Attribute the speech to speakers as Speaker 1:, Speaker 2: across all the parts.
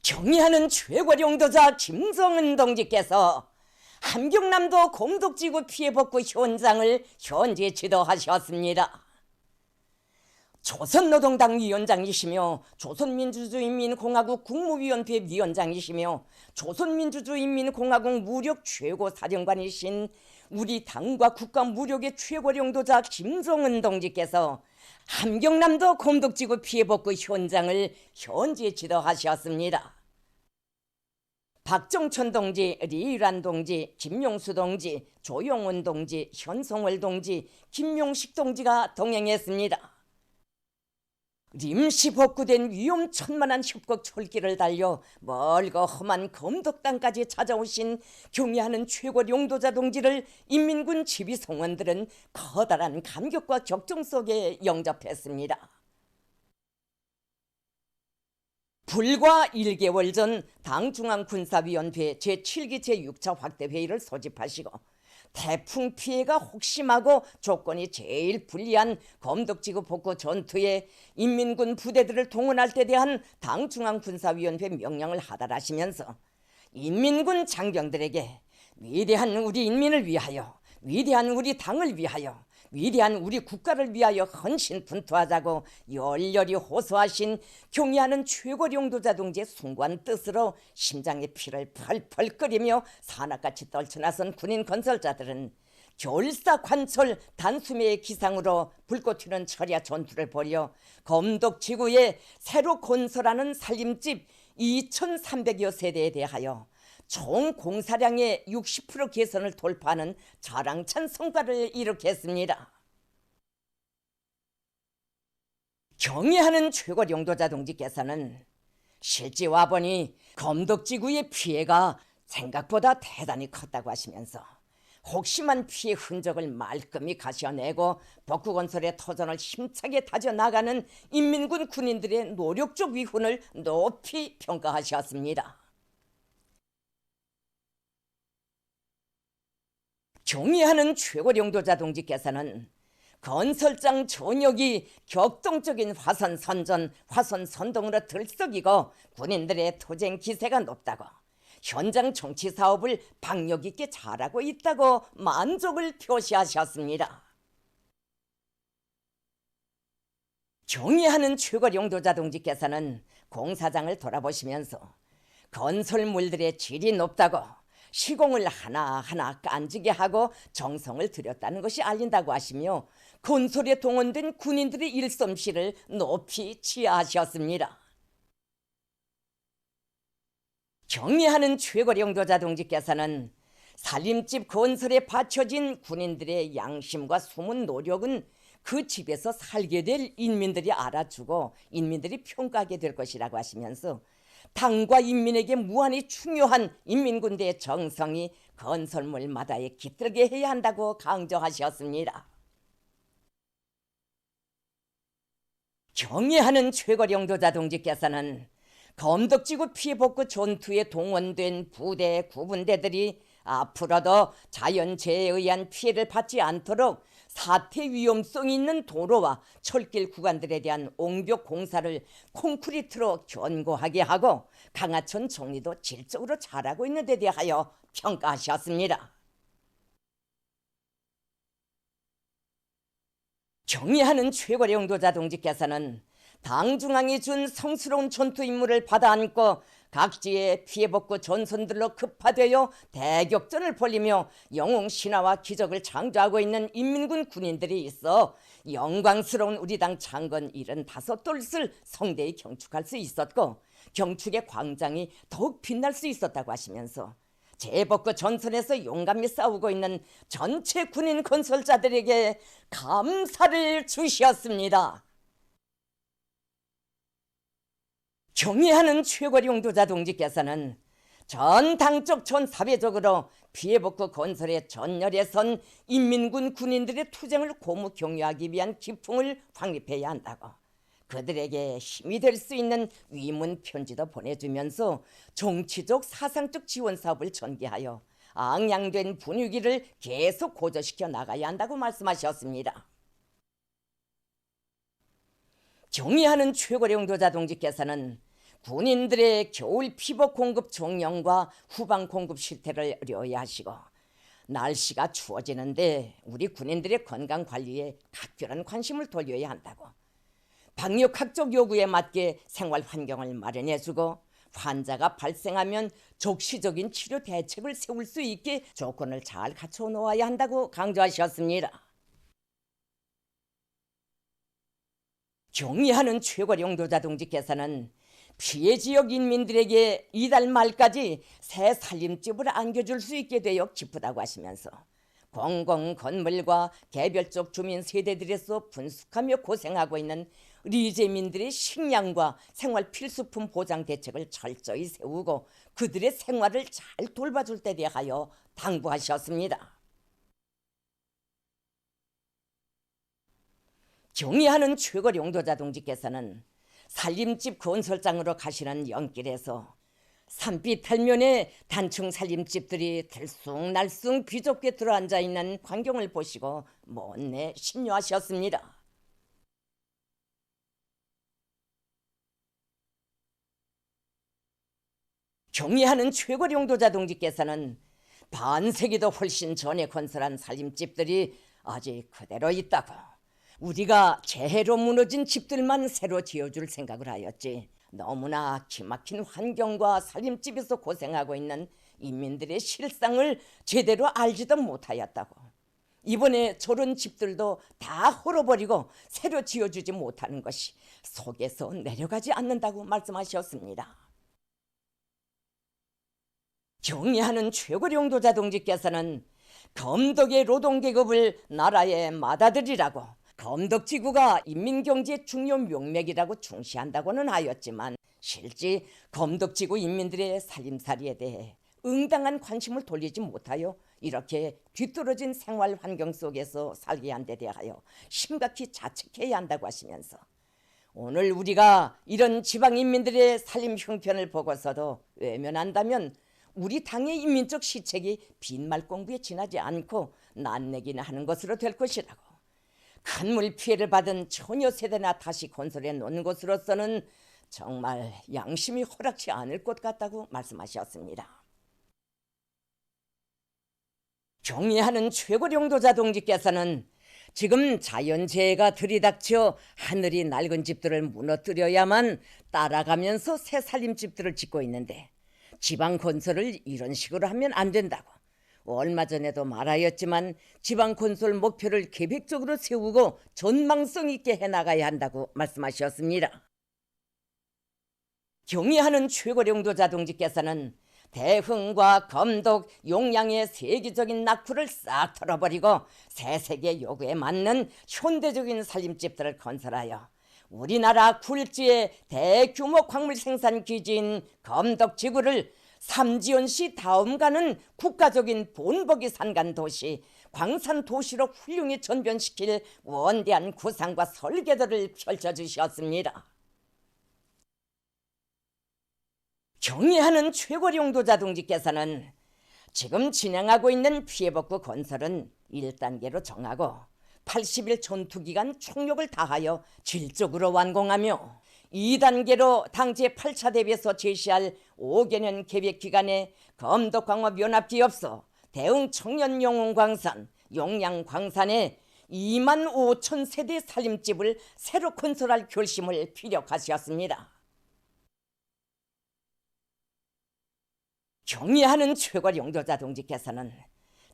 Speaker 1: 경의하는 최고령도자 김성은 동지께서 함경남도 곰독지구 피해복구 현장을 현재 지도하셨습니다. 조선노동당 위원장이시며 조선민주주의인민공화국 국무위원회 위원장이시며 조선민주주의인민공화국 무력 최고사령관이신 우리 당과 국가 무력의 최고령도자 김성은 동지께서 함경남도 곰독지구 피해복구 현장을 현재 지도하셨습니다. 박정천 동지, 리일환 동지, 김용수 동지, 조용훈 동지, 현성월 동지, 김용식 동지가 동행했습니다. 임시 복구된 위험천만한 협곡 철길을 달려 멀고 험한 검독 땅까지 찾아오신 경의하는 최고 용도자 동지를 인민군 지휘성원들은 커다란 감격과 격정 속에 영접했습니다. 불과 1개월 전 당중앙군사위원회 제7기 제6차 확대회의를 소집하시고 태풍 피해가 혹심하고 조건이 제일 불리한 검독지구 복구 전투에 인민군 부대들을 동원할 때 대한 당중앙군사위원회 명령을 하달하시면서 인민군 장병들에게 위대한 우리 인민을 위하여, 위대한 우리 당을 위하여, 위대한 우리 국가를 위하여 헌신분투하자고 열렬히 호소하신 경의하는 최고령도자 동지의 숭고한 뜻으로 심장의 피를 펄펄 끓이며 산악같이 떨쳐나선 군인 건설자들은 결사관철 단수매의 기상으로 불꽃 튀는 철야 전투를 벌여 검독지구에 새로 건설하는 살림집 2,300여 세대에 대하여 총 공사량의 60% 개선을 돌파하는 자랑찬 성과를 이룩했습니다. 경의하는 최고령도자 동지께서는 실제 와보니 검독지구의 피해가 생각보다 대단히 컸다고 하시면서 혹심한 피해 흔적을 말끔히 가셔내고 복구건설의 터전을 힘차게 다져나가는 인민군 군인들의 노력적 위훈을 높이 평가하셨습니다. 경의하는 최고령도자 동지께서는 건설장 전역이 격동적인 화선 선전, 화선 선동으로 들썩이고 군인들의 투쟁 기세가 높다고 현장 정치 사업을 박력 있게 잘하고 있다고 만족을 표시하셨습니다. 경의하는 최고령도자 동지께서는 공사장을 돌아보시면서 건설물들의 질이 높다고 시공을 하나하나 깐지게 하고 정성을 들였다는 것이 알린다고 하시며 건설에 동원된 군인들의 일솜씨를 높이 치하하셨습니다. 경의하는 최고령도자 동지께서는 살림집 건설에 바쳐진 군인들의 양심과 숨은 노력은 그 집에서 살게 될 인민들이 알아주고 인민들이 평가하게 될 것이라고 하시면서 당과 인민에게 무한히 중요한 인민군대의 정성이 건설물마다에 깃들게 해야 한다고 강조하셨습니다. 경의하는 최고령도자 동지께서는 검독지구 피해복구 전투에 동원된 부대, 구분대들이 앞으로도 자연재해에 의한 피해를 받지 않도록 사태 위험성이 있는 도로와 철길 구간들에 대한 옹벽 공사를 콘크리트로 견고하게 하고 강하천 정리도 질적으로 잘하고 있는 데 대하여 평가하셨습니다. 경의하는 최고령도자 동지께서는 당중앙이 준 성스러운 전투 임무를 받아 안고 각지의 피해복구 전선들로 급파되어 대격전을 벌이며 영웅 신화와 기적을 창조하고 있는 인민군 군인들이 있어 영광스러운 우리 당 창건 75돌을 성대히 경축할 수 있었고 경축의 광장이 더욱 빛날 수 있었다고 하시면서 재복구 전선에서 용감히 싸우고 있는 전체 군인 건설자들에게 감사를 주셨습니다. 경의하는 최고령도자 동지께서는 전 당적 전 사회적으로 피해복구 건설에 전열에 선 인민군 군인들의 투쟁을 고무 격려하기 위한 기풍을 확립해야 한다고 그들에게 힘이 될 수 있는 위문 편지도 보내주면서 정치적 사상적 지원 사업을 전개하여 앙양된 분위기를 계속 고조시켜 나가야 한다고 말씀하셨습니다. 경의하는 최고령도자 동지께서는 군인들의 겨울 피복 공급 종령과 후방 공급 실태를 의뢰하시고 날씨가 추워지는데 우리 군인들의 건강 관리에 각별한 관심을 돌려야 한다고, 방역학적 요구에 맞게 생활 환경을 마련해주고 환자가 발생하면 적시적인 치료 대책을 세울 수 있게 조건을 잘 갖춰 놓아야 한다고 강조하셨습니다. 경의하는 최고령 노자 동지께서는 피해 지역 인민들에게 이달 말까지 새 살림집을 안겨줄 수 있게 되어 기쁘다고 하시면서 공공 건물과 개별적 주민 세대들에서 분숙하며 고생하고 있는 리재민들의 식량과 생활 필수품 보장 대책을 철저히 세우고 그들의 생활을 잘 돌봐줄 때 대하여 당부하셨습니다. 경의하는 최고령 노자 동지께서는 살림집 건설장으로 가시는 연길에서 산비 탈면에 단층 살림집들이 들쑥날쑥 비좁게 들어앉아 있는 광경을 보시고 못내 심려하셨습니다. 경의하는 최고령 노자 동지께서는 반세기도 훨씬 전에 건설한 살림집들이 아직 그대로 있다고, 우리가 재해로 무너진 집들만 새로 지어줄 생각을 하였지 너무나 기막힌 환경과 살림집에서 고생하고 있는 인민들의 실상을 제대로 알지도 못하였다고, 이번에 저런 집들도 다 헐어버리고 새로 지어주지 못하는 것이 속에서 내려가지 않는다고 말씀하셨습니다. 경의하는 최고령 노자 동지께서는 검덕의 노동계급을 나라에 맏아들이라고, 검덕지구가 인민경제의 중요 명맥이라고 중시한다고는 하였지만 실제 검덕지구 인민들의 살림살이에 대해 응당한 관심을 돌리지 못하여 이렇게 뒤떨어진 생활 환경 속에서 살게 한 데 대하여 심각히 자책해야 한다고 하시면서 오늘 우리가 이런 지방인민들의 살림 형편을 보고서도 외면한다면 우리 당의 인민적 시책이 빈말 공부에 지나지 않고 난내기나 하는 것으로 될 것이라고, 큰 물 피해를 받은 처녀 세대나 다시 건설해 놓은 것으로서는 정말 양심이 허락치 않을 것 같다고 말씀하셨습니다. 경의하는 최고령 노자 동지께서는 지금 자연재해가 들이닥쳐 하늘이 낡은 집들을 무너뜨려야만 따라가면서 새 살림집들을 짓고 있는데 지방 건설을 이런 식으로 하면 안 된다고, 얼마 전에도 말하였지만 지방 건설 목표를 계획적으로 세우고 전망성 있게 해나가야 한다고 말씀하셨습니다. 경의하는 최고령 노자 동지께서는 대흥과 검독, 용량의 세계적인 낙후를 싹 털어버리고 새 세계 요구에 맞는 현대적인 살림집들을 건설하여 우리나라 굴지의 대규모 광물 생산 기지인 검덕지구를 삼지연시 다음 가는 국가적인 본보기 산간 도시, 광산 도시로 훌륭히 전변시킬 원대한 구상과 설계도를 펼쳐주셨습니다. 경의하는 최고령 노자 동지께서는 지금 진행하고 있는 피해복구 건설은 1단계로 정하고 80일 전투기간 총력을 다하여 질적으로 완공하며 2단계로 당제 8차 대비해서 제시할 5개년 계획기간에 검덕광업연합기업소, 대흥 청년영웅광산, 용량광산에 2만 5천 세대 살림집을 새로 건설할 결심을 피력하셨습니다. 경의하는 최고령 노자 동지께서는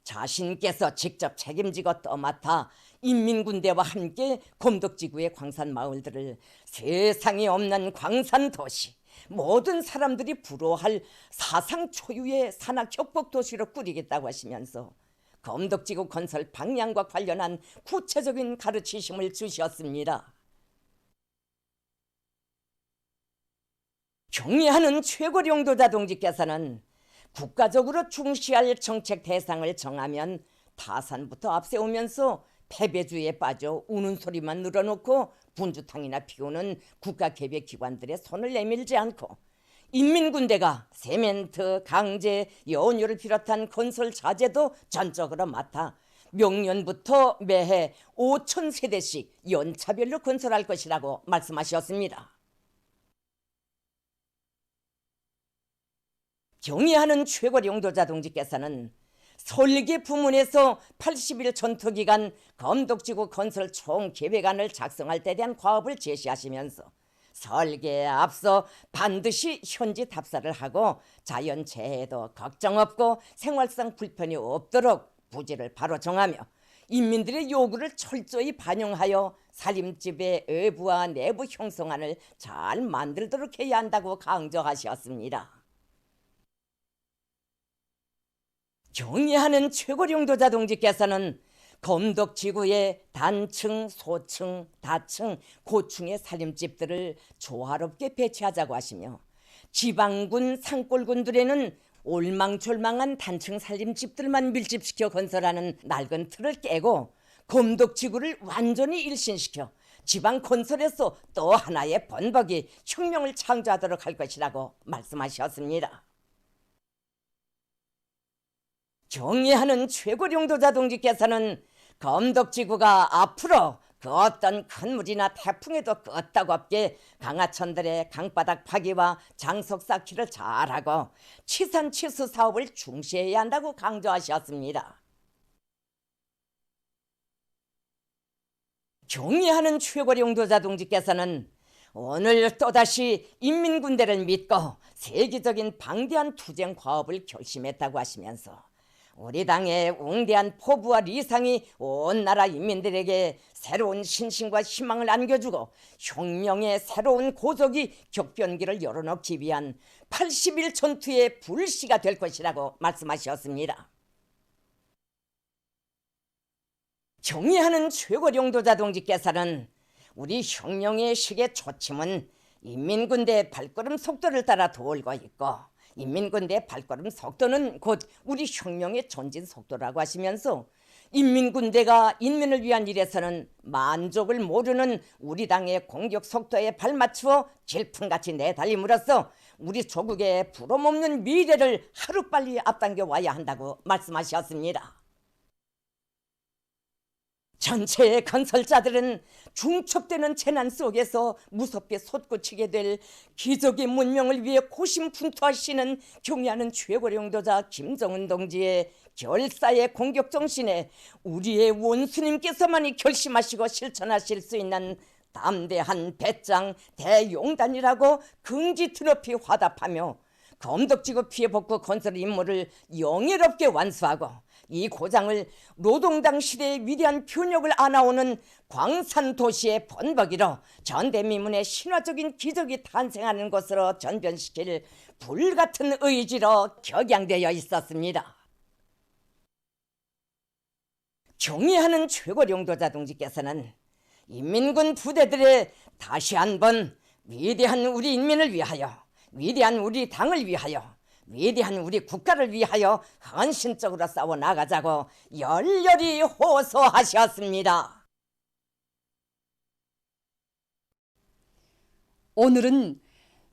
Speaker 1: 자신께서 직접 책임지고 떠맡아 인민군대와 함께 검덕지구의 광산마을들을 세상에 없는 광산도시, 모든 사람들이 부러워할 사상 초유의 산악협복도시로 꾸리겠다고 하시면서 검덕지구 건설 방향과 관련한 구체적인 가르치심을 주셨습니다. 경의하는 최고령 노자 동지께서는 국가적으로 중시할 정책 대상을 정하면 타산부터 앞세우면서 패배주의에 빠져 우는 소리만 늘어놓고 분주탕이나 피우는 국가계획기관들의 손을 내밀지 않고 인민군대가 세멘트, 강제, 연료를 비롯한 건설 자재도 전적으로 맡아 명년부터 매해 5천 세대씩 연차별로 건설할 것이라고 말씀하셨습니다. 경의하는 최고 용도자 동지께서는 설계 부문에서 80일 전투기간 검독지구 건설 총계획안을 작성할 때 대한 과업을 제시하시면서 설계에 앞서 반드시 현지 답사를 하고 자연재해도 걱정 없고 생활상 불편이 없도록 부지를 바로 정하며 인민들의 요구를 철저히 반영하여 살림집의 외부와 내부 형성안을 잘 만들도록 해야 한다고 강조하셨습니다. 경의하는 최고 용도자 동지께서는 검독지구의 단층, 소층, 다층, 고층의 살림집들을 조화롭게 배치하자고 하시며 지방군, 산골군들에는 올망졸망한 단층 살림집들만 밀집시켜 건설하는 낡은 틀을 깨고 검독지구를 완전히 일신시켜 지방 건설에서 또 하나의 번복이 혁명을 창조하도록 할 것이라고 말씀하셨습니다. 경의하는 최고 용도자 동지께서는 검독지구가 앞으로 그 어떤 큰 물이나 태풍에도 끄떡없게 강하천들의 강바닥 파기와 장속 쌓기를 잘하고 치산치수 사업을 중시해야 한다고 강조하셨습니다. 경의하는 최고 용도자 동지께서는 오늘 또다시 인민군대를 믿고 세계적인 방대한 투쟁 과업을 결심했다고 하시면서 우리 당의 웅대한 포부와 리상이 온 나라 인민들에게 새로운 신심과 희망을 안겨주고 혁명의 새로운 고속이 격변기를 열어놓기 위한 80일 전투의 불씨가 될 것이라고 말씀하셨습니다. 경의하는 최고 용도자 동지께서는 우리 혁명의 시계 초침은 인민군대의 발걸음 속도를 따라 돌고 있고 인민군대의 발걸음 속도는 곧 우리 혁명의 전진 속도라고 하시면서 인민군대가 인민을 위한 일에서는 만족을 모르는 우리 당의 공격 속도에 발맞추어 질풍같이 내달림으로써 우리 조국의 부러움없는 미래를 하루빨리 앞당겨 와야 한다고 말씀하셨습니다. 전체의 건설자들은 중첩되는 재난 속에서 무섭게 솟구치게 될 기적의 문명을 위해 고심분투하시는 경의하는 최고 용도자 김정은 동지의 결사의 공격 정신에 우리의 원수님께서만이 결심하시고 실천하실 수 있는 담대한 배짱 대용단이라고 긍지 트로피 화답하며 검독지구 피해 복구 건설 임무를 영예롭게 완수하고 이 고장을 노동당 시대의 위대한 변혁을 안아오는 광산도시의 번복이로 전대미문의 신화적인 기적이 탄생하는 것으로 전변시킬 불같은 의지로 격양되어 있었습니다. 경의하는 최고 용도자 동지께서는 인민군 부대들의 다시 한번 위대한 우리 인민을 위하여, 위대한 우리 당을 위하여, 위대한 우리 국가를 위하여 헌신적으로 싸워 나가자고 열렬히 호소하셨습니다.
Speaker 2: 오늘은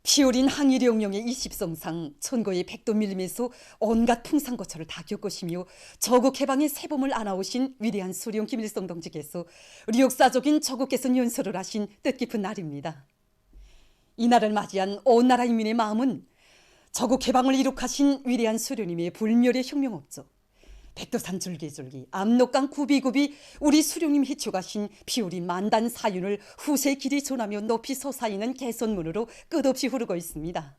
Speaker 2: 피어린 항일영령의 20성상 천거의 백도 밀림에서 온갖 풍상고초를 다 겪으시며 조국 해방의 새봄을 안아오신 위대한 수령 김일성 동지께서 역사적인 조국 개선 연설을 하신 뜻깊은 날입니다. 이날을 맞이한 온 나라 인민의 마음은 조국 해방을 이룩하신 위대한 수령님의 불멸의 혁명업적, 백두산 줄기줄기, 압록강 구비구비 우리 수령님 희초가신 피어린 만단 사윤을 후세의 길이 전하며 높이 솟아있는 개선문으로 끝없이 흐르고 있습니다.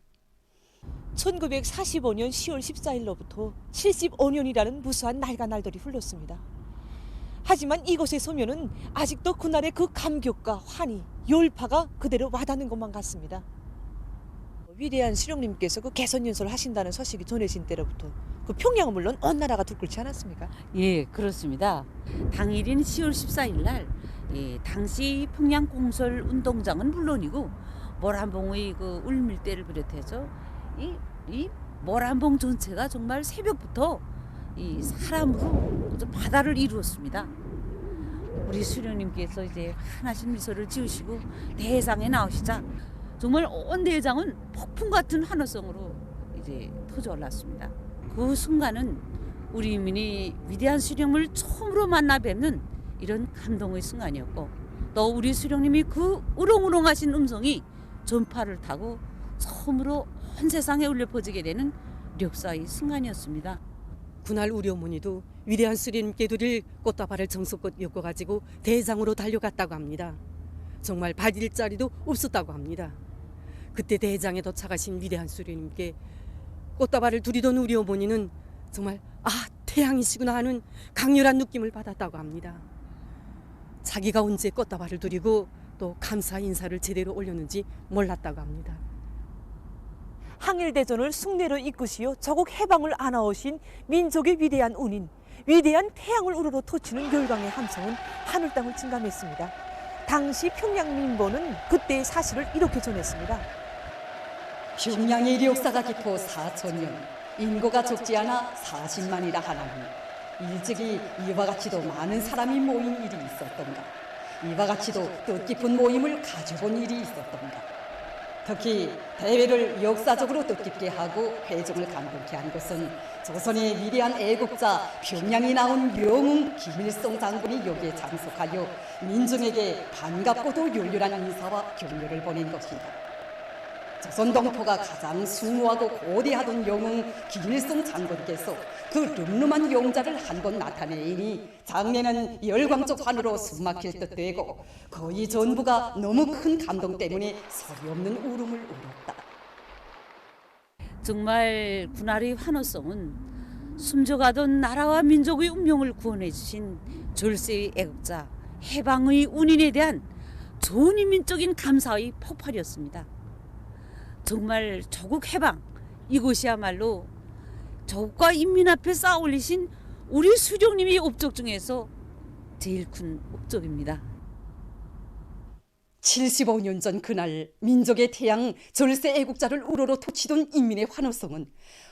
Speaker 3: 1945년 10월 14일로부터 75년이라는 무수한 날과 날들이 흘렀습니다. 하지만 이곳의 소면은 아직도 그날의 그 감격과 환희, 열파가 그대로 와닿는 것만 같습니다. 위대한 수령님께서 그 개선 연설을 하신다는 소식이 전해진 때로부터 그 평양은 물론 온 나라가 들끓지 않았습니까?
Speaker 4: 예, 그렇습니다. 당일인 10월 14일 날 당시 평양 공설 운동장은 물론이고 모란봉의 그 울밀대를 비롯해서 이 모란봉 전체가 정말 새벽부터 이 사람으로 바다를 이루었습니다. 우리 수령님께서 이제 환하신 미소를 지으시고 대상에 나오시자 정말 온 대장은 폭풍 같은 환호성으로 이제 터져 올랐습니다. 그 순간은 우리 인민이 위대한 수령을 처음으로 만나 뵙는 이런 감동의 순간이었고, 또 우리 수령님이 그 우렁우렁하신 음성이 전파를 타고 처음으로 온 세상에 울려 퍼지게 되는 력사의 승안이었습니다.
Speaker 5: 그날 우리 어머니도 위대한 수리님께 드릴 꽃다발을 정성껏 엮어가지고 대장으로 달려갔다고 합니다. 정말 받을 자리도 없었다고 합니다. 그때 대장에 도착하신 위대한 수리님께 꽃다발을 드리던 우리 어머니는 정말 태양이시구나 하는 강렬한 느낌을 받았다고 합니다. 자기가 언제 꽃다발을 드리고 또 감사 인사를 제대로 올렸는지 몰랐다고 합니다.
Speaker 3: 항일대전을 숭례로 이끄시어 조국 해방을 안아오신 민족의 위대한 운인, 위대한 태양을 우러러 토치는 열강의 함성은 하늘 땅을 증감했습니다. 당시 평양민보는 그때의 사실을 이렇게 전했습니다.
Speaker 2: 평양의 역사가 깊어 4천년, 인구가 적지 않아 40만이라 하나니 일찍이 이와 같이도 많은 사람이 모인 일이 있었던가, 이와 같이도 뜻깊은 모임을 가져본 일이 있었던가. 특히 대회를 역사적으로 뜻깊게 하고 회중을 감동케 한 것은 조선의 위대한 애국자 평양이 나온 영웅 김일성 장군이 여기에 참석하여 민중에게 반갑고도 열렬한 인사와 격려를 보낸 것이다. 조선 동포가 가장 숭고하고 고대하던 영웅 김일성 장군께서 그 름름한 용자를 한 번 나타내니 장내는 열광적 환호로 숨막힐 듯 되고 거의 전부가 너무 큰 감동 때문에 소리 없는 울음을 울었다.
Speaker 4: 정말 그날의 환호성은 숨져가던 나라와 민족의 운명을 구원해 주신 졸세의 애국자 해방의 운인에 대한 전인민적인 감사의 폭발이었습니다. 정말 조국 해방, 이곳이야말로 조국과 인민 앞에 쌓아 올리신 우리 수령님의 업적 중에서 제일 큰 업적입니다.
Speaker 2: 75년 전 그날 민족의 태양 졸세 애국자를 우러러 토치던 인민의 환호성은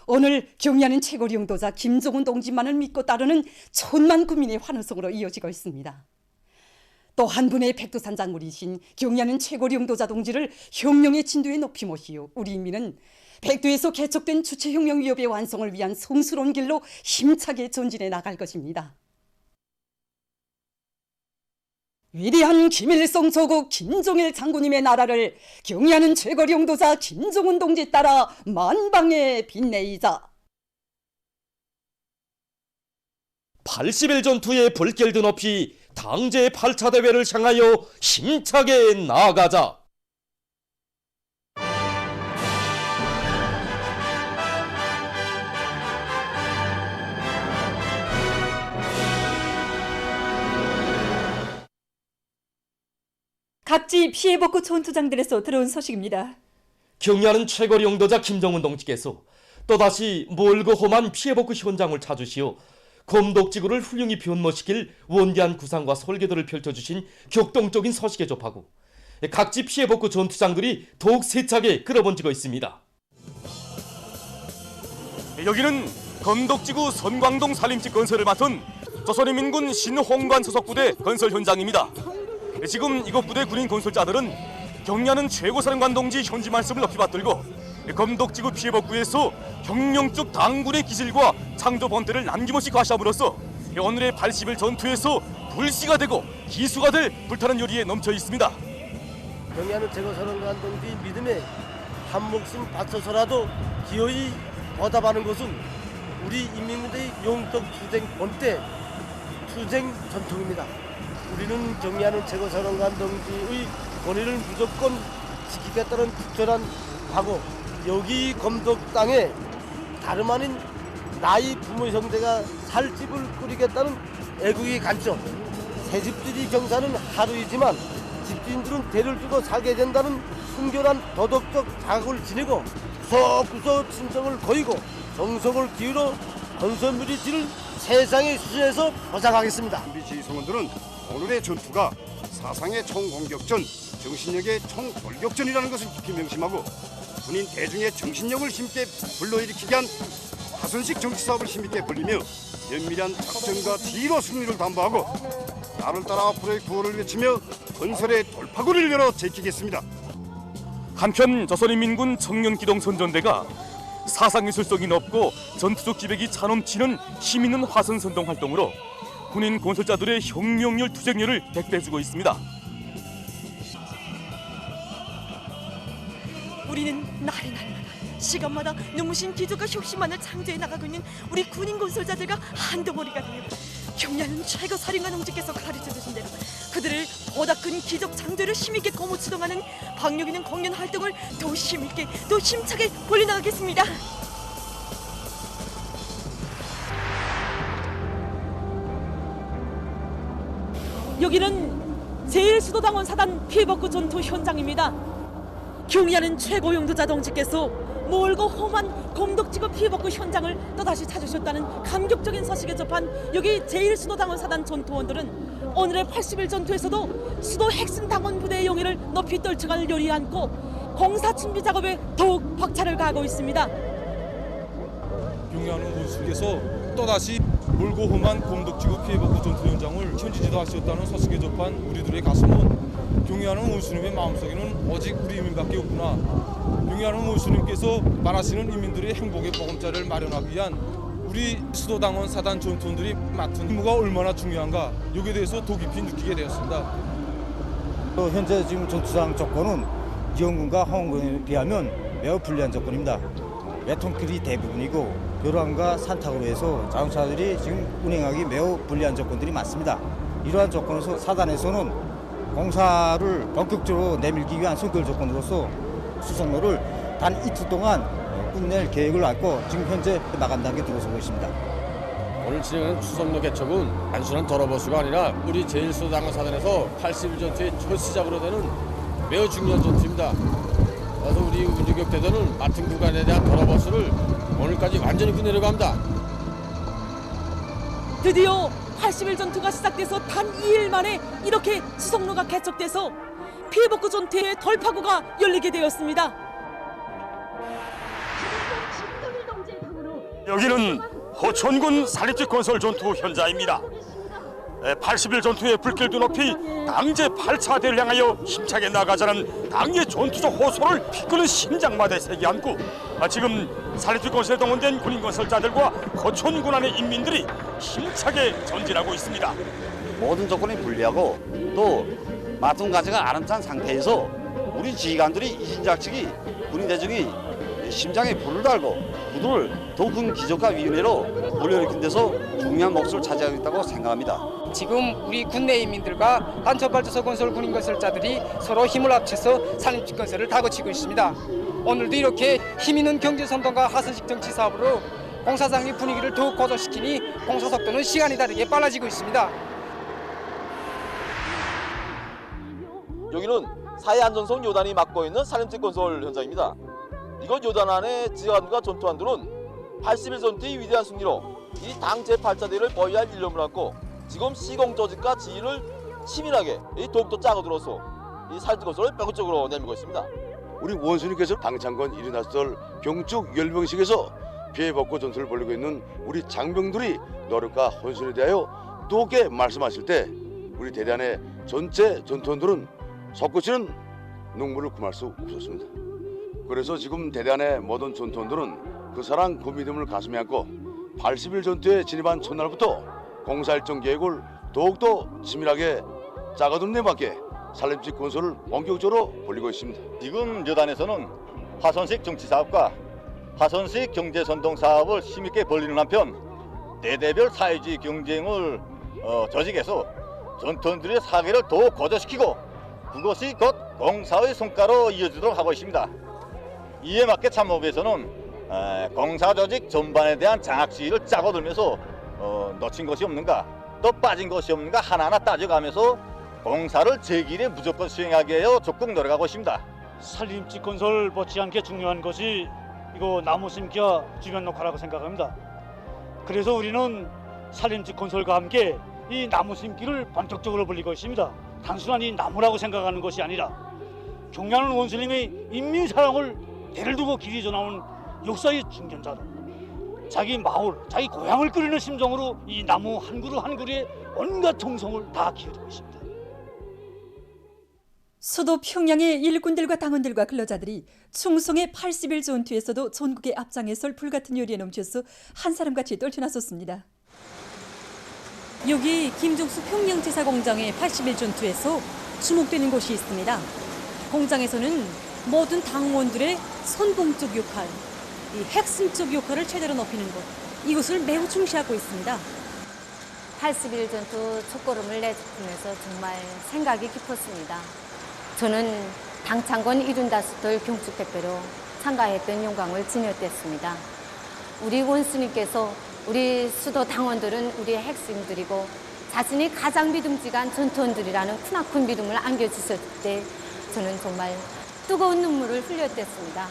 Speaker 2: 오늘 경의하는 최고리 영도자 김정은 동지만을 믿고 따르는 천만 국민의 환호성으로 이어지고 있습니다. 또 한 분의 백두산 장군이신 경의하는 최고리 영도자 동지를 혁명의 진도에 높이 모시어 우리 인민은 백두에서 개척된 주체혁명 위협의 완성을 위한 성스러운 길로 힘차게 전진해 나갈 것입니다. 위대한 김일성 조국 김정일 장군님의 나라를 경의하는 최고리 영도자 김정은 동지 따라 만방에 빛내이자.
Speaker 6: 80일 전투에 불길 드 높이 당제 8차 대회를 향하여 힘차게 나아가자.
Speaker 7: 각지 피해복구 전투장들에서 들어온 소식입니다.
Speaker 6: 경의하는 최고리 영도자 김정은 동지께서 또다시 멀고 험한 피해복구 현장을 찾으시어 검독지구를 훌륭히 변모시킬 원대한 구상과 설계도를 펼쳐주신 격동적인 소식에 접하고 각지 피해복구 전투장들이 더욱 세차게 끌어번지고 있습니다.
Speaker 8: 여기는 검독지구 선광동 산림집 건설을 맡은 조선인민군 신홍관 소속부대 건설 현장입니다. 지금 이곳 부대 군인 건설자들은 경의하는 최고사령관 동지 현지 말씀을 높이 받들고 검독지구 피해복구에서 혁명적 당군의 기질과 창조 본때를 남김없이 과시함으로써 오늘의 80일 전투에서 불씨가 되고 기수가 될 불타는 열의에 넘쳐 있습니다.
Speaker 9: 경의하는 최고사령관 동지 믿음에 한 목숨 바쳐서라도 기어이 보답하는 것은 우리 인민들의 용적 투쟁 본때 투쟁 전통입니다. 우리는 경의하는 최고사령관 동지의 권위를 무조건 지키겠다는 특별한 각오, 여기 검독 땅에 다름 아닌 나의 부모 형제가 살 집을 꾸리겠다는 애국의 관점, 새집들이 경사는 하루이지만 집주인들은 대를 주고 살게 된다는 순결한 도덕적 자각을 지니고 구석구석 친정을 거이고 정성을 기울여 건설물이 지를 세상의 수준에서 보장하겠습니다.
Speaker 10: 우리 지휘성원들은 오늘의 전투가 사상의 총공격전, 정신력의 총돌격전이라는 것을 깊이 명심하고 군인 대중의 정신력을 힘있게 불러일으키게 한 화선식 정치사업을 힘있게 벌리며 면밀한 작전과 지휘로 승리를 담보하고 나를 따라 앞으로의 구호를 외치며 건설의 돌파구를 열어 제끼겠습니다.
Speaker 8: 한편 조선인민군 청년기동선전대가 사상예술성이 높고 전투적 기백이 차넘치는 힘있는 화선선동 활동으로 군인 건설자들의 혁명열 투쟁열을 백배해주고 있습니다.
Speaker 7: 우리는 날이 날마다
Speaker 3: 시간마다 눈부신 기적과 혁신만을 창조해 나가고 있는 우리 군인 건설자들과 한덩어리가 되어 경례하는 최고 사령관 형제께서 가르쳐주신 대로 그들을 보다 큰 기적 창조를 힘있게 거무추동하는 박력 있는 공연 활동을 더 힘있게 더 힘차게 벌려나가겠습니다. 여기는 제1수도당원 사단 피해복구 전투 현장입니다. 경의하는 최고 용도자 동지께서 멀고 험한 검독지구 피해복구 현장을 또다시 찾으셨다는 감격적인 소식에 접한 여기 제1수도당원 사단 전투원들은 오늘의 80일 전투에서도 수도 핵심 당원 부대의 용의를 높이 떨쳐갈 요리 않고 공사 준비 작업에 더욱 박차를 가하고 있습니다.
Speaker 11: 경의하는 군수께서 또다시 멀고 험한 검독지구 피해복구 전투 현장을 현지 지도하셨다는 소식에 접한 우리들의 가슴은 경의하는 원수님의 마음속에는 오직 우리 인민밖에 없구나. 경의하는 원수님께서 바라시는 인민들의 행복의 보금자리를 마련하기 위한 우리 수도당원 사단 전투원들이 맡은 임무가 얼마나 중요한가 여기에 대해서 더 깊이 느끼게 되었습니다.
Speaker 12: 현재 지금 전투상 조건은 이영군과 항원군에 비하면 매우 불리한 조건입니다. 외통길이 대부분이고 교량과 산탁으로 해서 자동차들이 지금 운행하기 매우 불리한 조건들이 많습니다. 이러한 조건에서 사단에서는 공사를 본격적으로 내밀기 위한 선결 조건으로서 수송로를 단 이틀 동안 끝낼 계획을 안고 지금 현재 마감 단계에 들어서고 있습니다.
Speaker 13: 오늘 진행하는 수송로 개척은 단순한 도로버스가 아니라 우리 제1수도당원 사단에서 80일 전투의 첫 시작으로 되는 매우 중요한 전투입니다. 그래서 우리 운주격대대는 맡은 구간에 대한 도로버스를 오늘까지 완전히 끝내려고 합니다.
Speaker 3: 드디어 80일 전투가 시작돼서 단 2일 만에 이렇게 수송로가 개척돼서 피해복구 전투의 돌파구가 열리게 되었습니다.
Speaker 8: 여기는 호천군 산림지 건설 전투 현장입니다. 80일 전투의 불길도 높이 당제 8차대를 향하여 힘차게 나가자는 당의 전투적 호소를 피끄는 심장마다에 새겨 안고 지금 산림지 건설에 동원된 군인 건설자들과 호천군 안의 인민들이 힘차게 전진하고 있습니다.
Speaker 14: 모든 조건이 불리하고 또 맡은 과제가 아름찬 상태에서 우리 지휘관들이 이진작측이 군인 대중이 심장에 불을 달고 구두를 더 큰 기적과 위인회로 불러일으킨 데서 중요한 몫을 차지하고 있다고 생각합니다.
Speaker 15: 지금 우리 군내 인민들과 단초발전소 건설 군인 건설자들이 서로 힘을 합쳐서 산림지 건설을 다그치고 있습니다. 오늘도 이렇게 힘있는 경제선동과 하선식 정치 사업으로 공사장의 분위기를 더욱 고조시키니 공사 속도는 시간이 다르게 빨라지고 있습니다.
Speaker 16: 여기는 사해안전성 요단이 맡고 있는 산림지 건설 현장입니다. 이곳 요단 안의 지휘관과 전투관들은 80일 전투의 위대한 승리로 이 당 제8차대를 보유할 일념을 안고 지금 시공 조직과 지휘를 치밀하게 더욱더 짜고 들어서 이 산림지 건설을 본격적으로 내밀고 있습니다.
Speaker 10: 우리 원수님께서 방창건 74설 경축 열병식에서 피해복구 전투를 벌이고 있는 우리 장병들이 노력과 헌신에 대하여 뜨겁게 말씀하실 때 우리 대단의 전체 전투원들은 솟구치는 눈물을 금할 수 없었습니다. 그래서 지금 대단의 모든 전투원들은 그 사랑 그 믿음을 가슴에 안고 80일 전투에 진입한 첫날부터 공사 일정 계획을 더욱더 치밀하게 짜거듭내 맞게 산림지 건설을 본격적으로 벌이고 있습니다.
Speaker 17: 지금 여단에서는 화선식 정치사업과 화선식 경제선동 사업을 힘있게 벌리는 한편 대대별 사회주의 경쟁을 조직해서 전투원들의 사계를 더 고조시키고 그것이 곧 공사의 성과로 이어지도록 하고 있습니다. 이에 맞게 참모부에서는 공사 조직 전반에 대한 장악 지휘를 짜고 들면서 놓친 것이 없는가 또 빠진 것이 없는가 하나하나 따져가면서 공사를 제 길에 무조건 수행하게 하여 적극 노력하고 있습니다.
Speaker 18: 산림지 건설 못지 않게 중요한 것이 이거 나무 심기와 주변 녹화라고 생각합니다. 그래서 우리는 산림지 건설과 함께 이 나무 심기를 본격적으로 벌이고 있습니다. 단순한 이 나무라고 생각하는 것이 아니라 경의하는 원수님의 인민사랑을 대를 두고 길이 전하는 역사의 중견자로 자기 마을, 자기 고향을 끓이는 심정으로 이 나무 한 그루 한 그루에 온갖 정성을 다 기울이고 있습니다.
Speaker 7: 수도 평양의 일꾼들과 당원들과 근로자들이 충성의 80일 전투에서도 전국의 앞장에 설 불같은 열의에 넘쳐서 한 사람같이 떨쳐났었습니다. 여기 김종수 평양제사공장의 80일 전투에서 주목되는 곳이 있습니다. 공장에서는
Speaker 19: 모든 당원들의 선봉적 역할, 이 핵심적 역할을 최대로 높이는 것, 이것을 매우 중시하고 있습니다.
Speaker 20: 81 전투 첫걸음을 내딛으면서 정말 생각이 깊었습니다. 저는 당창건 75돌 경축대표로 참가했던 영광을 지녔댔습니다. 우리 원수님께서 우리 수도 당원들은 우리의 핵심들이고 자신이 가장 믿음직한 전투원들이라는 크나큰 믿음을 안겨주셨을 때 저는 정말 뜨거운 눈물을 흘렸댔습니다.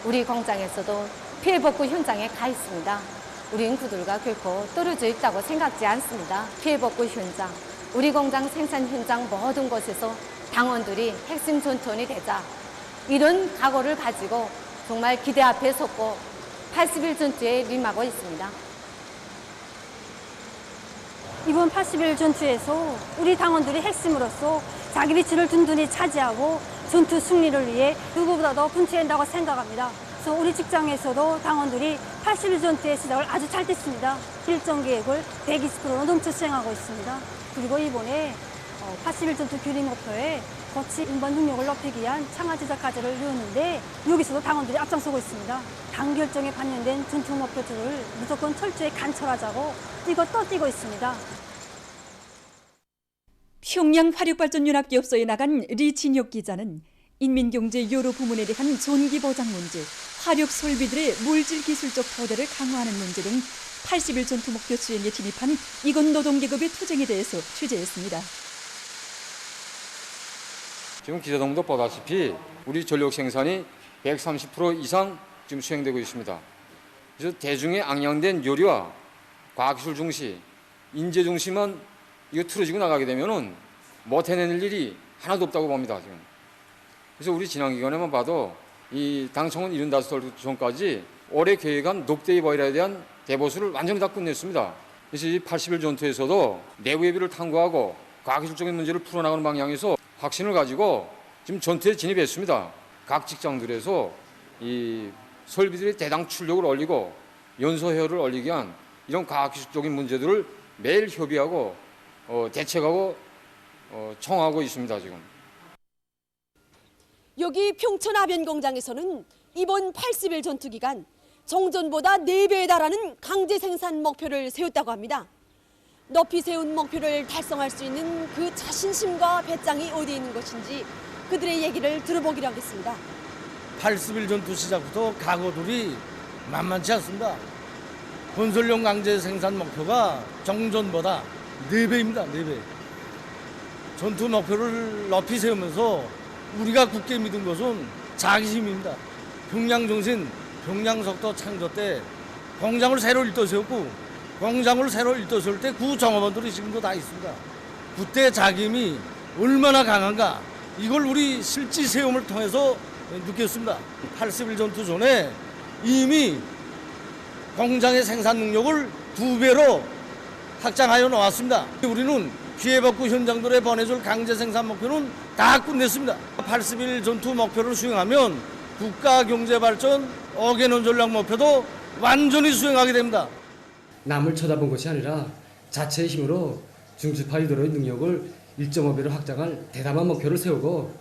Speaker 20: 우리 공장에서도 피해복구 현장에 가 있습니다. 우린 그들과 결코 떨어져 있다고 생각지 않습니다. 피해복구 현장, 우리 공장 생산 현장 모든 곳에서 당원들이 핵심 전투원이 되자 이런 각오를 가지고 정말 기대 앞에 섰고 81 전투에 임하고 있습니다.
Speaker 21: 이번 81 전투에서 우리 당원들이 핵심으로서 자기 위치를 든든히 차지하고 전투 승리를 위해 누구보다도 분투한다고 생각합니다. 그래서 우리 직장에서도 당원들이 81 전투의 시작을 아주 잘 됐습니다. 일정 계획을 120%로 넘쳐 수행하고 있습니다. 그리고 이번에 81 전투 규리 목표에 거치 운반 능력을 높이기 위한 창화 제작 과제를 이루었는데 여기서도 당원들이 앞장서고 있습니다. 당 결정에 반영된 전투 목표들을 무조건 철저히 관철하자고 뛰고 또 뛰고 있습니다.
Speaker 7: 평양 화력발전연합기업소에 나간 리진혁 기자는 인민경제 여러 부문에 대한 존기 보장 문제, 화력 설비들의 물질 기술적 보대를 강화하는 문제 등 81 전투 목표 수행에 진입한 이건 노동계급의 투쟁에 대해서 취재했습니다.
Speaker 22: 지금 기자동도 보다시피 우리 전력 생산이 130% 이상 지금 수행되고 있습니다. 그래서 대중의 악양된 요리와 과학기술 중시, 인재 중시만 이거 틀어지고 나가게 되면은 못 해낼 일이 하나도 없다고 봅니다, 지금. 그래서 우리 지난 기간에만 봐도 이 당청은 75돌 전까지 올해 계획한 녹대의 버일에 대한 대보수를 완전히 다 끝냈습니다. 그래서 이 81 전투에서도 내부 예비를 탐구하고 과학기술적인 문제를 풀어나가는 방향에서 확신을 가지고 지금 전투에 진입했습니다. 각 직장들에서 이 설비들의 대당 출력을 올리고 연소효율을 올리기 위한 이런 과학기술적인 문제들을 매일 협의하고 대책하고 청하고 있습니다, 지금.
Speaker 23: 여기 평촌 아변 공장에서는 이번 81 전투 기간 정전보다 4배에 달하는 강제 생산 목표를 세웠다고 합니다. 높이 세운 목표를 달성할 수 있는 그 자신심과 배짱이 어디에 있는 것인지 그들의 얘기를 들어보기로 하겠습니다.
Speaker 9: 81 전투 시작부터 각오들이 만만치 않습니다. 건설용 강제 생산 목표가 정전보다 4배입니다. 4배. 전투 목표를 높이 세우면서 우리가 굳게 믿은 것은 자기심입니다. 평양정신, 평양석도 창조 때 공장을 새로 일떠세웠고 공장을 새로 일떠세울 때 그 종업원들이 지금도 다 있습니다. 그때 자기힘이 얼마나 강한가 이걸 우리 실지 세움을 통해서 느꼈습니다. 81 전투 전에 이미 공장의 생산 능력을 2배로 확장하여 놓았습니다. 우리는 피해복구 현장들에 보내줄 강제 생산 목표는 다 끝냈습니다. 81 전투 목표를 수행하면 국가 경제 발전 5개년 전략 목표도 완전히 수행하게 됩니다.
Speaker 24: 남을 쳐다본 것이 아니라 자체의 힘으로 중추파 유도로의 능력을 1.5배로 확장할 대담한 목표를 세우고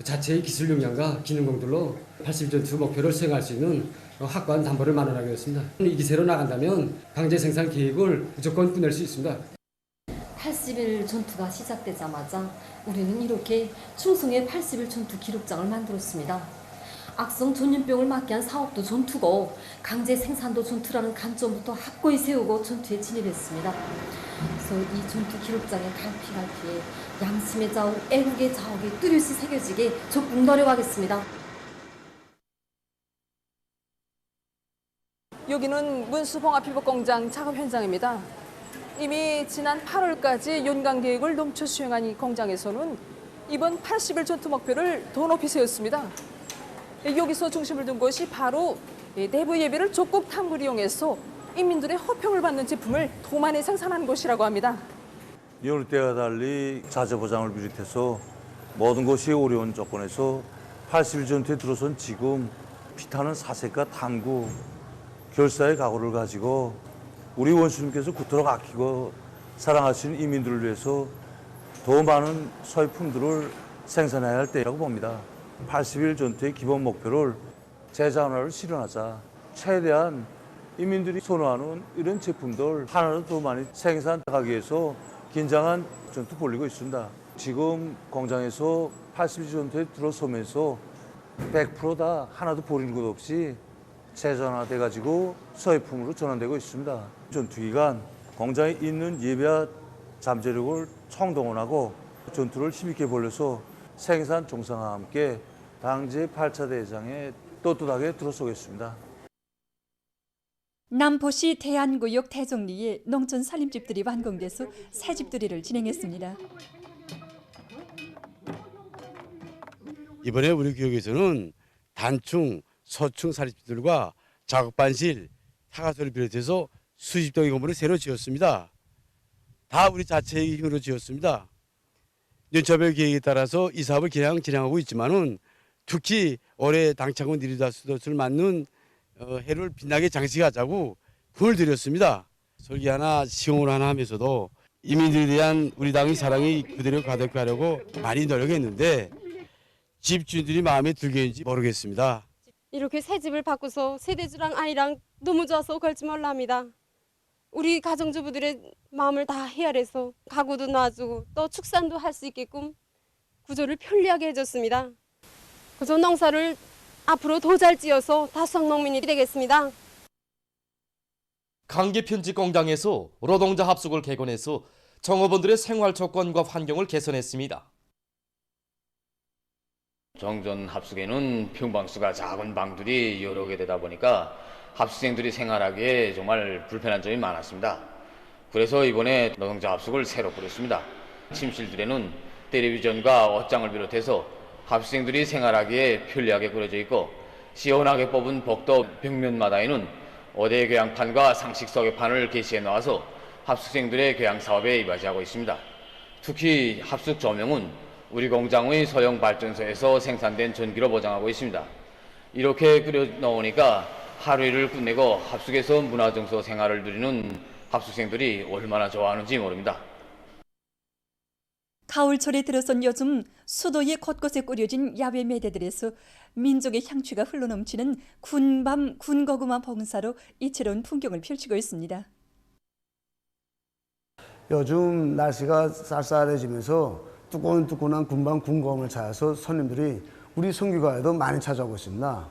Speaker 24: 자체의 기술 역량과 기능공들로 81 전투 목표를 수행할 수 있는 확고한 담보를 마련하게 됐습니다. 이 기세로 나간다면 강제 생산 계획을 무조건 끝낼 수 있습니다.
Speaker 25: 81 전투가 시작되자마자 우리는 이렇게 충성의 81 전투 기록장을 만들었습니다. 악성 전염병을 막기 위한 사업도 전투고 강제 생산도 전투라는 관점부터 확고히 세우고 전투에 진입했습니다. 그래서 이 전투 기록장의 갈피갈피에 양심의 자욱, 애국의 자욱이 뚜렷이 새겨지게 적극 노력하겠습니다.
Speaker 26: 여기는 문수봉합피복공장 작업 현장입니다. 이미 지난 8월까지 연간 계획을 넘쳐 수행한 이 공장에서는 이번 81 전투 목표를 더 높이 세웠습니다. 여기서 중심을 둔 것이 바로 내부 예비를 적극 탐구를 이용해서 인민들의 호평을 받는 제품을 더 많이 생산하는 것이라고 합니다.
Speaker 27: 여느 때와 달리 자재 보장을 비롯해서 모든 것이 어려운 조건에서 81 전투에 들어선 지금 피타는 사색과 탐구, 결사의 각오를 가지고 우리 원수님께서 그토록 아끼고 사랑하시는 인민들을 위해서 더 많은 소유품들을 생산해야 할 때라고 봅니다. 80일 전투의 기본 목표를 재산화를 실현하자. 최대한 인민들이 선호하는 이런 제품들 하나를 더 많이 생산하기 위해서 긴장한 전투 벌이고 있습니다. 지금 공장에서 80일 전투에 들어서면서 100% 다 하나도 버리는 것 없이 재전화돼가지고 소외품으로 전환되고 있습니다. 전투 기간 공장에 있는 예비와 잠재력을 총동원하고 전투를 힘있게 벌려서 생산 정상화와 함께 당제 8차 대장에 떳떳하게 들어서겠습니다.
Speaker 7: 남포시 대안구역 대정리에 농촌 살림집들이 완공돼서 새집들이를 진행했습니다.
Speaker 1: 이번에 우리 구역에서는 단충, 서충 살림집들과 작업반실, 사과소를 비롯해서 수십 동의 건물을 새로 지었습니다. 다 우리 자체의 힘으로 지었습니다. 연차별 계획에 따라서 이 사업을 그냥 진행하고 있지만은 특히 올해 당차군 니르다스도스를 맞는 해를 빛나게 장식하자고 돈을 들였습니다. 설계 하나, 시공을 하나 하면서도 이민들에 대한 우리 당의 사랑이 그대로 가득하려고 많이 노력했는데 집주인들이 마음에 들겠는지 모르겠습니다.
Speaker 2: 이렇게 새 집을 바꿔서 세대주랑 아이랑 너무 좋아서 걸지 말라 합니다. 우리 가정주부들의 마음을 다 헤아려서 가구도 놔주고 또 축산도 할 수 있게끔 구조를 편리하게 해줬습니다. 그래서 농사를 앞으로 더 잘 지어서 다수학 농민이 되겠습니다.
Speaker 4: 강계 편집 공장에서 노동자 합숙을 개건해서 정업원들의 생활 조건과 환경을 개선했습니다.
Speaker 5: 정전 합숙에는 평방수가 작은 방들이 여러 개 되다 보니까 합숙생들이 생활하기에 정말 불편한 점이 많았습니다. 그래서 이번에 노동자 합숙을 새로 꾸렸습니다. 침실들에는 텔레비전과 옷장을 비롯해서 합숙생들이 생활하기에 편리하게 꾸려져 있고 시원하게 뽑은 복도 벽면마다에는 5대 교양판과 상식 소개판을 게시해 놓아서 합숙생들의 교양 사업에 이바지하고 있습니다. 특히 합숙 조명은 우리 공장의 소형 발전소에서 생산된 전기로 보장하고 있습니다. 이렇게 끓여 놓으니까 하루 일을 끝내고 합숙에서 문화정서 생활을 누리는 합숙생들이 얼마나 좋아하는지 모릅니다.
Speaker 7: 가을철에 들어선 요즘 수도의 곳곳에 꾸려진 야외 매대들에서 민족의 향취가 흘러넘치는 군밤, 군고구마 봉사로 이채로운 풍경을 펼치고 있습니다.
Speaker 6: 요즘 날씨가 쌀쌀해지면서 뜨끈뜨끈한 군밤, 군고구마를 찾아서 손님들이 우리 성규가에도 많이 찾아오고 있습니다.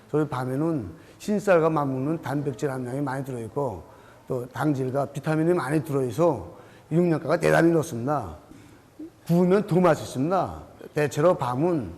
Speaker 6: 저희 밤에는 흰쌀과 맞먹는 단백질 함량이 많이 들어있고 또 당질과 비타민이 많이 들어있어 영양가가 대단히 높습니다. 구우면 더 맛있습니다. 대체로 밤은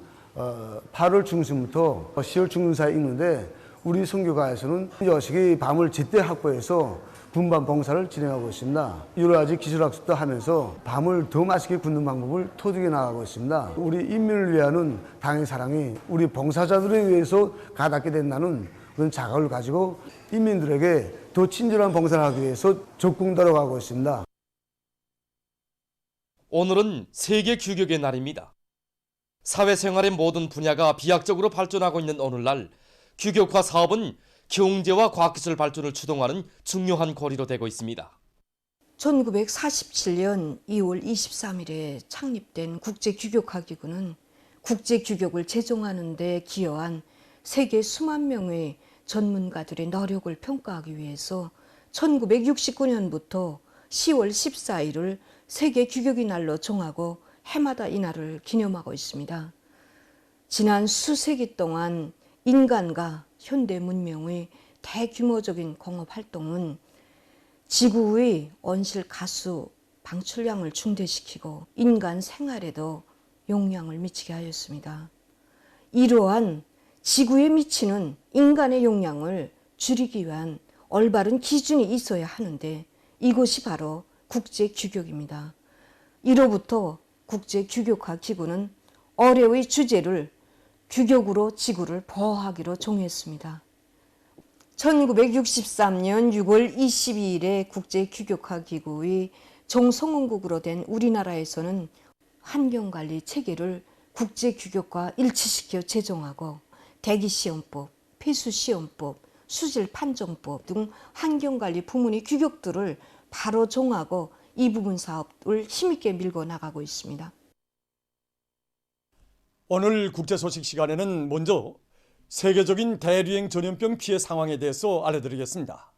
Speaker 6: 8월 중순부터 10월 중순 사이에 익는데 우리 성교가에서는 여식이 밤을 제때 확보해서 군밤 봉사를 진행하고 있습니다. 여러 가지 기술학습도 하면서 밤을 더 맛있게 굽는 방법을 터득해 나가고 있습니다. 우리 인민을 위하는 당의 사랑이 우리 봉사자들에 의해서 가닿게 된다는 그런 자각을 가지고 인민들에게 더 친절한 봉사를 하기 위해서 적극 노력하고 있습니다.
Speaker 4: 오늘은 세계 규격의 날입니다. 사회생활의 모든 분야가 비약적으로 발전하고 있는 오늘날 규격화 사업은 경제와 과학기술 발전을 추동하는 중요한 고리로 되고 있습니다.
Speaker 11: 1947년 2월 23일에 창립된 국제규격화기구는 국제규격을 제정하는 데 기여한 세계 수만 명의 전문가들의 노력을 평가하기 위해서 1969년부터 10월 14일을 세계 규격의 날로 정하고 해마다 이 날을 기념하고 있습니다. 지난 수세기 동안 인간과 현대 문명의 대규모적인 공업 활동은 지구의 온실가스 방출량을 중대시키고 인간 생활에도 영향을 미치게 하였습니다. 이러한 지구에 미치는 인간의 영향을 줄이기 위한 올바른 기준이 있어야 하는데 이것이 바로 국제규격입니다. 이로부터 국제규격화기구는 올해의 주제를 규격으로 지구를 보호하기로 정했습니다. 1963년 6월 22일에 국제규격화기구의 종성원국으로 된 우리나라에서는 환경관리 체계를 국제규격과 일치시켜 제정하고 대기시험법, 폐수시험법, 수질판정법 등 환경관리 부문의 규격들을 바로 정하고 이 부분 사업을 힘있게 밀고 나가고 있습니다.
Speaker 3: 오늘 국제 소식 시간에는 먼저 세계적인 대류행 전염병 피해 상황에 대해서 알려드리겠습니다.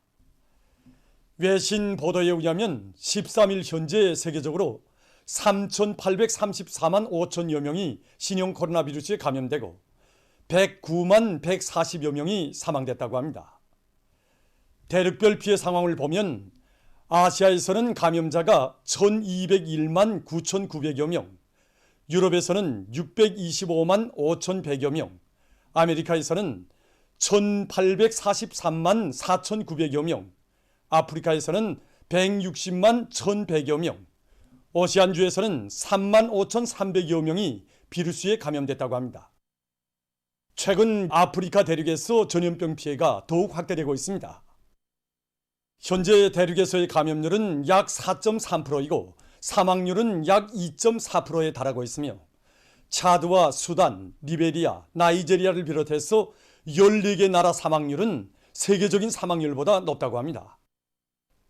Speaker 3: 외신 보도에 의하면 13일 현재 세계적으로 3,834만 5천여 명이 신형 코로나 바이러스에 감염되고 109만 140여 명이 사망됐다고 합니다. 대륙별 피해 상황을 보면 아시아에서는 감염자가 1,201만 9,900여 명, 유럽에서는 625만 5,100여 명, 아메리카에서는 1,843만 4,900여 명, 아프리카에서는 160만 1,100여 명, 오세안주에서는 3만 5,300여 명이 비루스에 감염됐다고 합니다. 최근 아프리카 대륙에서 전염병 피해가 더욱 확대되고 있습니다. 현재 대륙에서의 감염률은 약 4.3%이고 사망률은 약 2.4%에 달하고 있으며 차드와 수단, 리베리아, 나이제리아를 비롯해서 14개 나라 사망률은 세계적인 사망률보다 높다고 합니다.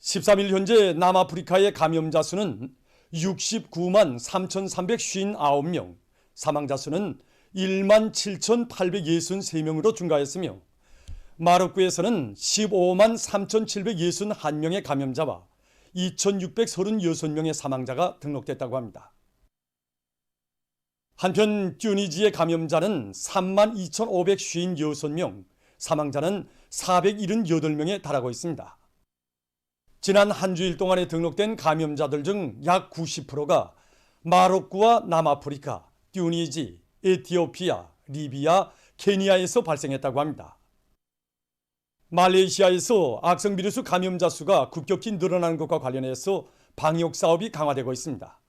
Speaker 3: 13일 현재 남아프리카의 감염자 수는 69만 3,359명, 사망자 수는 1만 7,863명으로 증가했으며 마로코에서는 15만 3,761명의 감염자와 2,636명의 사망자가 등록됐다고 합니다. 한편 튜니지의 감염자는 3만 2,556명, 사망자는 478명에 달하고 있습니다. 지난 한 주일 동안에 등록된 감염자들 중 약 90%가 마로코와 남아프리카, 튜니지, 에티오피아, 리비아, 케니아에서 발생했다고 합니다. 말레이시아에서 악성 비루스 감염자 수가 급격히 늘어나는 것과 관련해서 방역 사업이 강화되고 있습니다.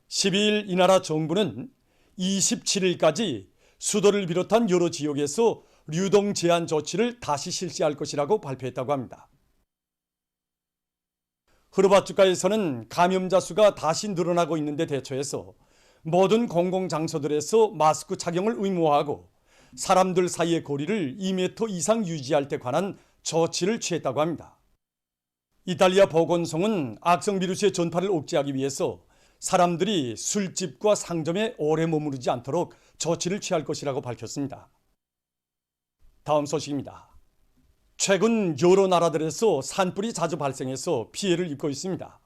Speaker 3: 12일 이 나라 정부는 27일까지 수도를 비롯한 여러 지역에서流動 제한 조치를 다시 실시할 것이라고 발표했다고 합니다. 흐르바츠카에서는 감염자 수가 다시 늘어나고 있는데 대처해서 모든 공공장소들에서 마스크 착용을 의무화하고 사람들 사이의 거리를 2m 이상 유지할 때 관한 조치를 취했다고 합니다. 이탈리아 보건성은 악성 비루스의 전파를 억제하기 위해서 사람들이 술집과 상점에 오래 머무르지 않도록 조치를 취할 것이라고 밝혔습니다. 다음 소식입니다. 최근 여러 나라들에서 산불이 자주 발생해서 피해를 입고 있습니다.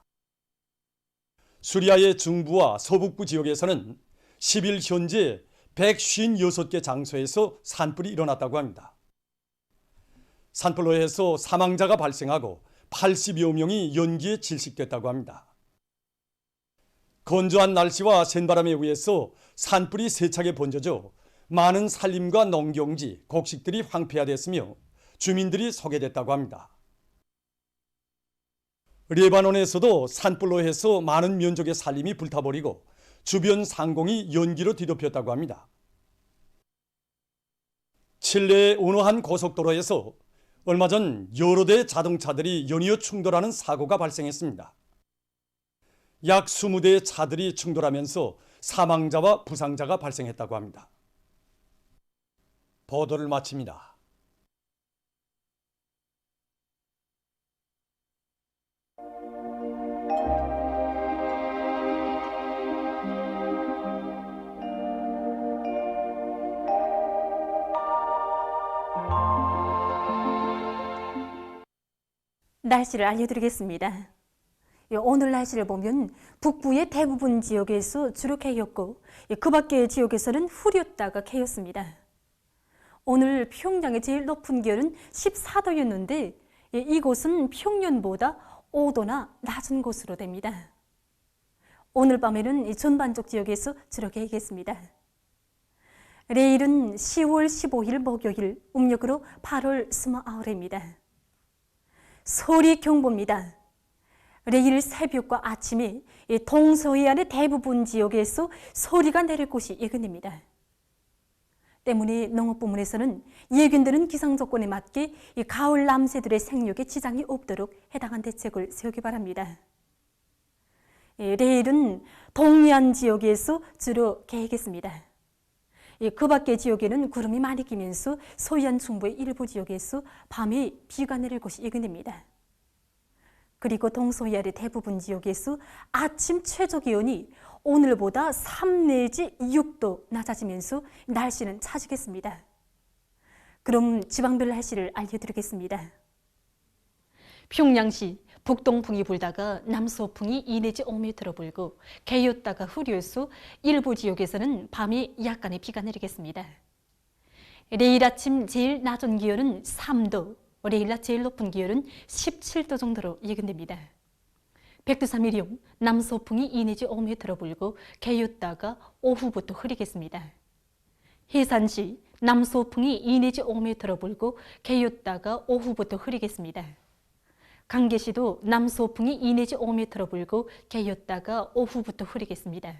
Speaker 3: 수리아의 중부와 서북부 지역에서는 10일 현재 156개 장소에서 산불이 일어났다고 합니다. 산불로 해서 사망자가 발생하고 80여 명이 연기에 질식됐다고 합니다. 건조한 날씨와 센바람에 의해서 산불이 세차게 번져져 많은 산림과 농경지, 곡식들이 황폐화됐으며 주민들이 소개됐다고 합니다. 레바논에서도 산불로 해서 많은 면적의 산림이 불타버리고 주변 상공이 연기로 뒤덮였다고 합니다. 칠레의 어느 한 고속도로에서 얼마 전 여러 대의 자동차들이 연이어 충돌하는 사고가 발생했습니다. 약 20대의 차들이 충돌하면서 사망자와 부상자가 발생했다고 합니다. 보도를 마칩니다.
Speaker 8: 날씨를 알려드리겠습니다. 오늘 날씨를 보면 북부의 대부분 지역에서 주로 개였고 그 밖의 지역에서는 흐렸다가 개였습니다. 오늘 평양의 제일 높은 기온은 14도였는데 이곳은 평년보다 5도나 낮은 곳으로 됩니다. 오늘 밤에는 전반적 지역에서 주로 개겠습니다. 내일은 10월 15일 목요일, 음력으로 8월 29일입니다. 소리 경보입니다. 내일 새벽과 아침에 동서해안의 대부분 지역에서 소리가 내릴 것이 예견됩니다. 때문에 농업부문에서는 예견되는 기상 조건에 맞게 가을 남새들의 생육에 지장이 없도록 해당한 대책을 세우기 바랍니다. 내일은 동해안 지역에서 주로 개겠습니다. 그 밖의 지역에는 구름이 많이 끼면서 서해안 중부의 일부 지역에서 밤에 비가 내릴 것이 예견됩니다. 그리고 동서해안의 대부분 지역에서 아침 최저 기온이 오늘보다 3 내지 6도 낮아지면서 날씨는 차지겠습니다. 그럼 지방별 날씨를 알려드리겠습니다. 평양시 북동풍이 불다가 남서풍이 2 내지 5m로 불고 개였다가 흐려서 일부 지역에서는 밤에 약간의 비가 내리겠습니다. 내일 아침 제일 낮은 기온은 3도, 내일 낮 제일 높은 기온은 17도 정도로 예견됩니다. 백두산미령 남서풍이 2 내지 5m로 불고 개였다가 오후부터 흐리겠습니다. 해산시 남서풍이 2 내지 5m로 불고 개였다가 오후부터 흐리겠습니다. 강계시도 남서풍이 2 내지 5m로 불고 개였다가 오후부터 흐리겠습니다.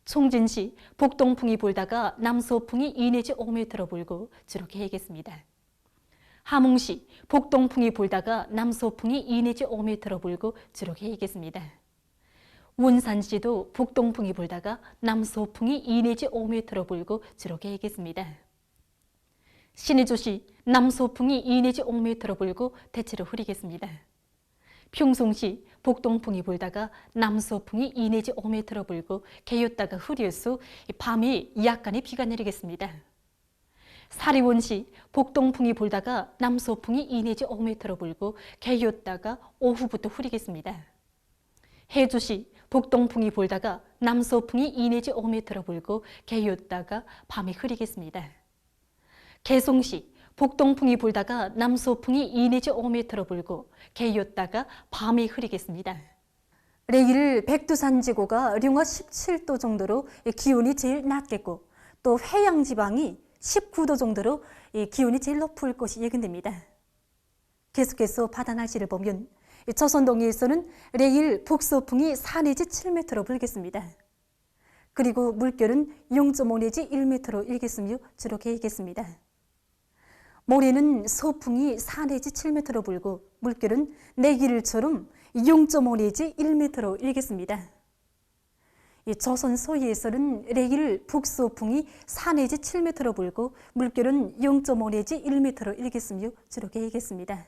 Speaker 8: 총진시 북동풍이 불다가 남서풍이 2 내지 5m로 불고 주로 개겠습니다. 함흥시 북동풍이 불다가 남서풍이 2 내지 5m로 불고 주로 개겠습니다. 원산시도 북동풍이 불다가 남서풍이 2 내지 5m로 불고 주로 개겠습니다. 신의주시 남서풍이 2 내지 5m로 불고 대체로 흐리겠습니다. 평송시 북동풍이 불다가 남서풍이 2 내지 5m로 불고 개였다가 흐려서 밤에 약간의 비가 내리겠습니다. 사리원시 북동풍이 불다가 남서풍이 2 내지 5m로 불고 개였다가 오후부터 흐리겠습니다. 해주시 북동풍이 불다가 남서풍이 2 내지 5m로 불고 개였다가 밤에 흐리겠습니다. 개송시 북동풍이 불다가 남서풍이 2 내지 5m로 불고 개였다가 밤에 흐리겠습니다. 내일 백두산지구가 령화 17도 정도로 기온이 제일 낮겠고 또 해양지방이 19도 정도로 기온이 제일 높을 것이 예견됩니다. 계속해서 바다 날씨를 보면 조선동해에서는 내일 북서풍이 4 내지 7m로 불겠습니다. 그리고 물결은 0.5 내지 1m로 일겠으며 주로 개겠습니다. 모레는 서풍이 4 내지 7m로 불고 물결은 내일처럼 0.5 내지 1m로 일겠습니다. 조선 서해에서는 내일 북서풍이 4 내지 7m로 불고 물결은 0.5 내지 1m로 일겠으며 주로 개겠습니다.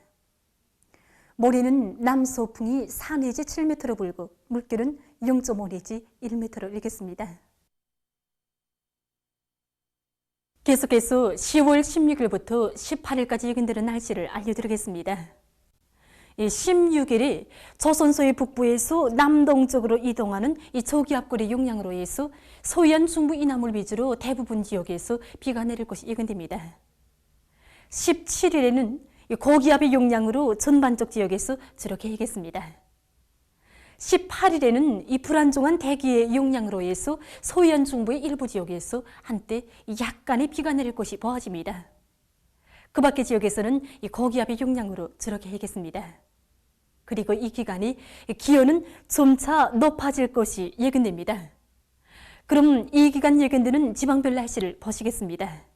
Speaker 8: 모레는 남서풍이 4 내지 7m로 불고 물결은 0.5 내지 1m로 일겠습니다. 계속해서 10월 16일부터 18일까지 예견되는 날씨를 알려드리겠습니다. 16일에 조선소의 북부에서 남동쪽으로 이동하는 이 저기압골의 영향으로 해서 서해안 중부 이남을 위주로 대부분 지역에서 비가 내릴 것이 예견됩니다. 17일에는 고기압의 영향으로 전반적 지역에서 주로 개겠습니다. 18일에는 이 불안정한 대기의 영향으로 해서 서해안 중부의 일부 지역에서 한때 약간의 비가 내릴 것이 보아집니다. 그 밖의 지역에서는 이 고기압의 영향으로 주로 개겠습니다. 그리고 이 기간이 기온은 점차 높아질 것이 예견됩니다. 그럼 이 기간 예견되는 지방별 날씨를 보시겠습니다.